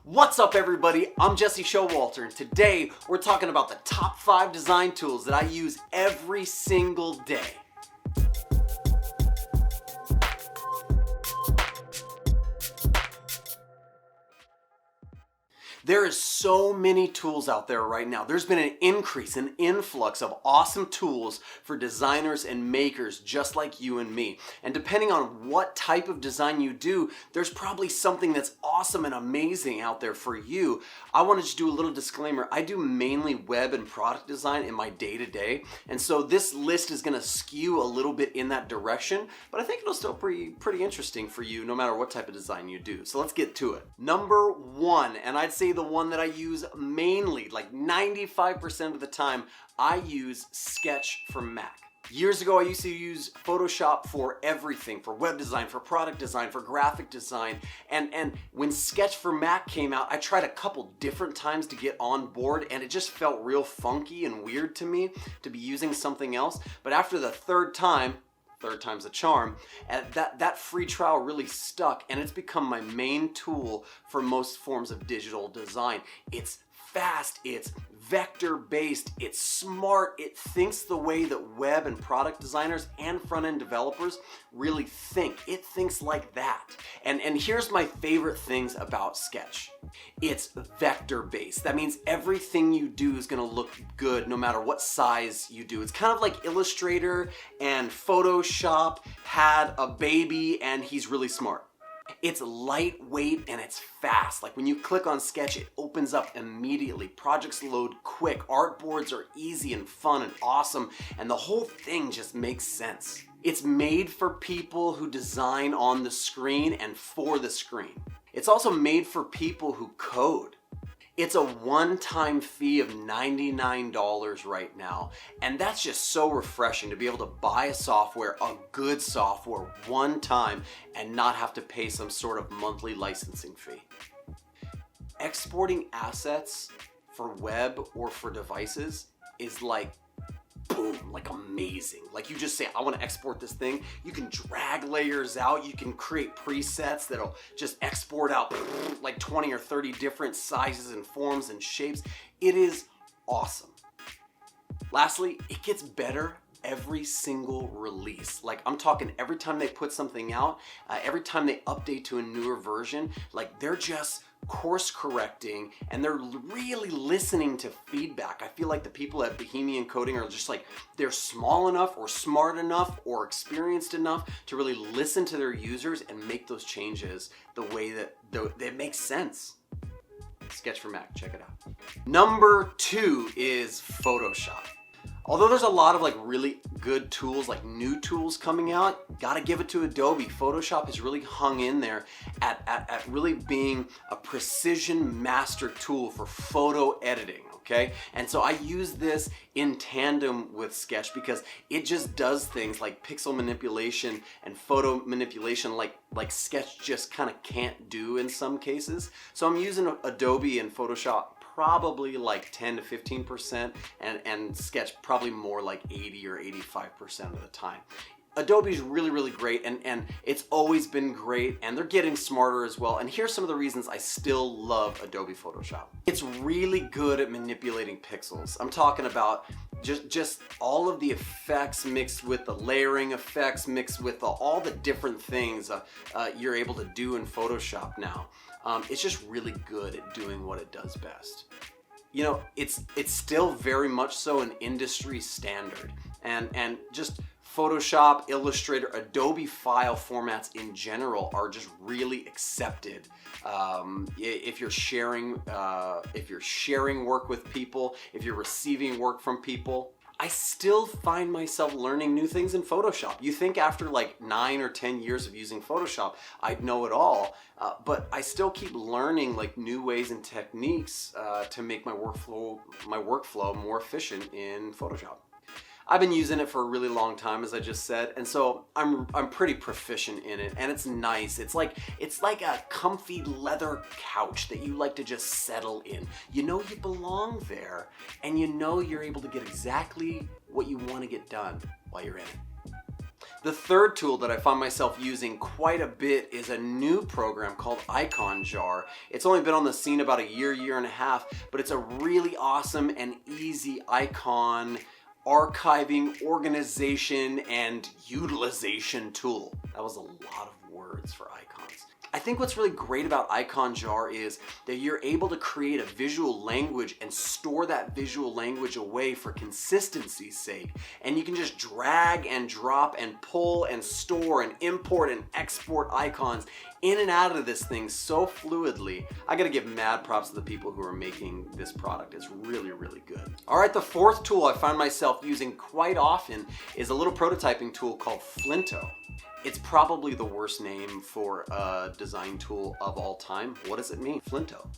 What's up everybody, I'm Jesse Showalter and today we're talking about the top 5 design tools that I use every single day. There is so many tools out there right now. There's been an increase, an influx of awesome tools for designers and makers just like you and me. And depending on what type of design you do, there's probably something that's awesome and amazing out there for you. I wanted to do a little disclaimer. I do mainly web and product design in my day-to-day. And so this list is gonna skew a little bit in that direction, but I think it'll still be pretty interesting for you no matter what type of design you do. So let's get to it. Number 1, and I'd say the one that I use mainly, like 95% of the time, I use Sketch for Mac. Years ago, I used to use Photoshop for everything, for web design, for product design, for graphic design. And when Sketch for Mac came out, I tried a couple different times to get on board and it just felt real funky and weird to me to be using something else. But after the third time's a charm, and that free trial really stuck and it's become my main tool for most forms of digital design. It's fast, it's vector-based, it's smart, it thinks the way that web and product designers and front-end developers really think. It thinks like that. And here's my favorite things about Sketch. It's vector-based. That means everything you do is gonna look good no matter what size you do. It's kind of like Illustrator and Photoshop had a baby and he's really smart. It's lightweight and it's fast. Like when you click on Sketch, it opens up immediately. Projects load quick. Artboards are easy and fun and awesome. And the whole thing just makes sense. It's made for people who design on the screen and for the screen. It's also made for people who code. It's a one-time fee of $99 right now, and that's just so refreshing to be able to buy a software, a good software, one time and not have to pay some sort of monthly licensing fee. Exporting assets for web or for devices is like boom, like amazing. Like you just say, I want to export this thing. You can drag layers out. You can create presets that'll just export out like 20 or 30 different sizes and forms and shapes. It is awesome. Lastly, it gets better every single release. Like I'm talking every time they put something out, every time they update to a newer version, like they're just course correcting and they're really listening to feedback. I feel like the people at Bohemian Coding are just like, they're small enough or smart enough or experienced enough to really listen to their users and make those changes the way that it makes sense. Sketch for Mac, check it out. Number 2 is Photoshop. Although there's a lot of like really good tools, like new tools coming out, gotta give it to Adobe. Photoshop has really hung in there at really being a precision master tool for photo editing, okay? And so I use this in tandem with Sketch because it just does things like pixel manipulation and photo manipulation like Sketch just kind of can't do in some cases. So I'm using Adobe and Photoshop probably like 10 to 15% and Sketch probably more like 80 or 85% of the time. Adobe's really, really great and it's always been great and they're getting smarter as well. And here's some of the reasons I still love Adobe Photoshop. It's really good at manipulating pixels. I'm talking about just all of the effects mixed with the layering effects mixed with all the different things you're able to do in Photoshop now. It's just really good at doing what it does best. You know, it's still very much so an industry standard and just Photoshop, Illustrator, Adobe file formats in general are just really accepted. If you're sharing work with people, if you're receiving work from people, I still find myself learning new things in Photoshop. You think after like 9 or 10 years of using Photoshop, I'd know it all, but I still keep learning like new ways and techniques to make my workflow more efficient in Photoshop. I've been using it for a really long time, as I just said, and so I'm pretty proficient in it, and it's nice. It's like a comfy leather couch that you like to just settle in. You know you belong there, and you know you're able to get exactly what you want to get done while you're in it. The third tool that I find myself using quite a bit is a new program called IconJar. It's only been on the scene about a year and a half, but it's a really awesome and easy icon archiving, organization, and utilization tool. That was a lot of words for icons. I think what's really great about IconJar is that you're able to create a visual language and store that visual language away for consistency's sake. And you can just drag and drop and pull and store and import and export icons in and out of this thing so fluidly. I gotta give mad props to the people who are making this product. It's really, really good. All right, the fourth tool I find myself using quite often is a little prototyping tool called Flinto. It's probably the worst name for a design tool of all time. What does it mean? Flinto.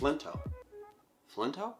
Flinto. Flinto?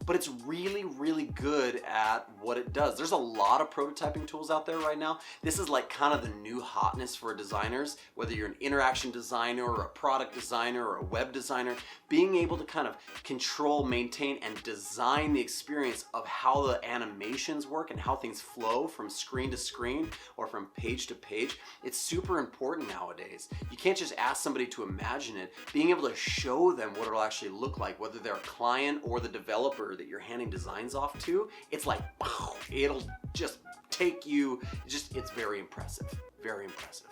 But it's really, really good at what it does. There's a lot of prototyping tools out there right now. This is like kind of the new hotness for designers, whether you're an interaction designer or a product designer or a web designer, being able to kind of control, maintain, and design the experience of how the animations work and how things flow from screen to screen or from page to page. It's super important nowadays. You can't just ask somebody to imagine it. Being able to show them what it'll actually look like, whether they're a client or the developer that you're handing designs off to, it's like, wow, it'll just take you, it's very impressive, very impressive.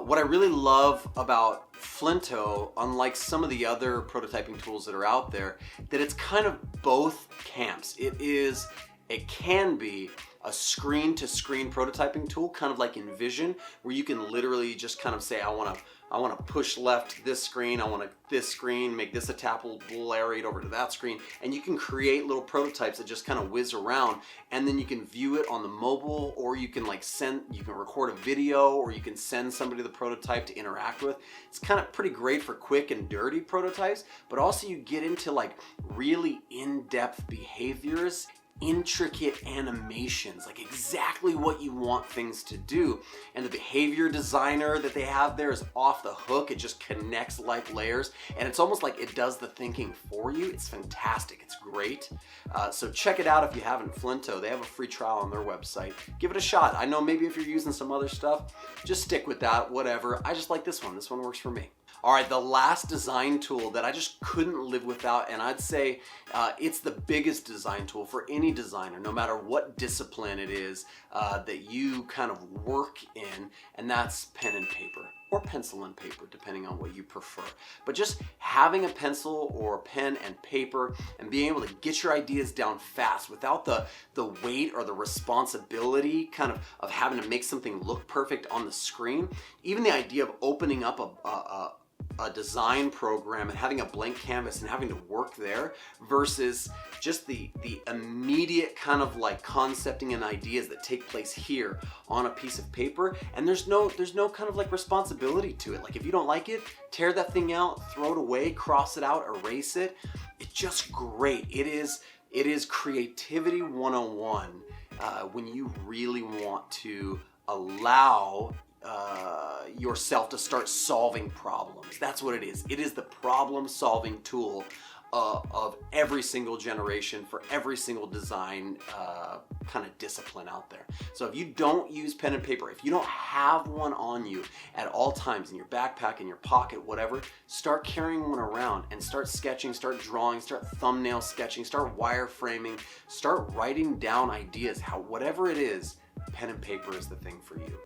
What I really love about Flinto, unlike some of the other prototyping tools that are out there, that it's kind of both camps. It can be a screen-to-screen prototyping tool, kind of like InVision, where you can literally just kind of say, I want to push left to this screen, I want this screen, make this a tap, blare it over to that screen, and you can create little prototypes that just kind of whiz around, and then you can view it on the mobile, or you can you can record a video, or you can send somebody the prototype to interact with. It's kind of pretty great for quick and dirty prototypes, but also you get into like really in-depth behaviors, intricate animations, like exactly what you want things to do. And the behavior designer that they have there is off the hook. It just connects like layers, and it's almost like it does the thinking for you. It's fantastic. It's great. So check it out if you haven't. Flinto, they have a free trial on their website. Give it a shot. I know maybe if you're using some other stuff, just stick with that, whatever. I just like this one. This one works for me. All right, the last design tool that I just couldn't live without, and I'd say it's the biggest design tool for any designer, no matter what discipline it is that you kind of work in, and that's pen and paper, or pencil and paper, depending on what you prefer. But just having a pencil or a pen and paper and being able to get your ideas down fast without the weight or the responsibility kind of having to make something look perfect on the screen. Even the idea of opening up a design program and having a blank canvas and having to work there versus just the immediate kind of like concepting and ideas that take place here on a piece of paper, and there's no kind of like responsibility to it. Like if you don't like it, tear that thing out, throw it away, cross it out, erase it. It's just great. It is creativity 101 when you really want to allow yourself to start solving problems. That's what it is. It is the problem-solving tool of every single generation for every single design kind of discipline out there. So if you don't use pen and paper, if you don't have one on you at all times in your backpack, in your pocket, whatever, start carrying one around and start sketching, start drawing, start thumbnail sketching, start wireframing, start writing down ideas. Whatever it is, pen and paper is the thing for you.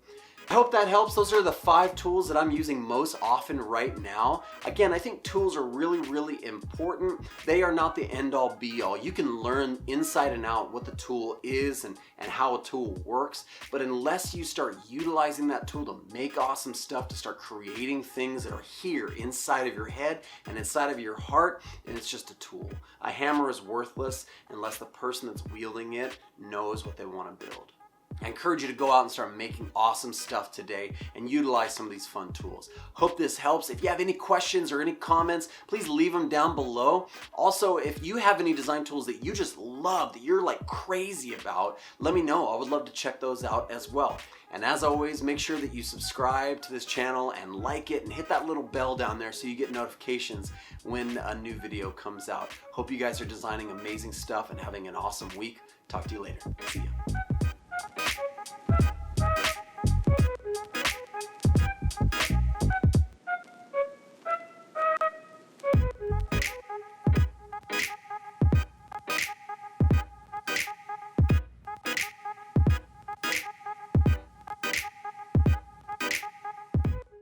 I hope that helps. Those are the 5 tools that I'm using most often right now. Again, I think tools are really, really important. They are not the end-all be-all. You can learn inside and out what the tool is and how a tool works, but unless you start utilizing that tool to make awesome stuff, to start creating things that are here inside of your head and inside of your heart, then it's just a tool. A hammer is worthless unless the person that's wielding it knows what they want to build. I encourage you to go out and start making awesome stuff today and utilize some of these fun tools. Hope this helps. If you have any questions or any comments, please leave them down below. Also, if you have any design tools that you just love, that you're like crazy about, let me know. I would love to check those out as well. And as always, make sure that you subscribe to this channel and like it and hit that little bell down there so you get notifications when a new video comes out. Hope you guys are designing amazing stuff and having an awesome week. Talk to you later. See ya.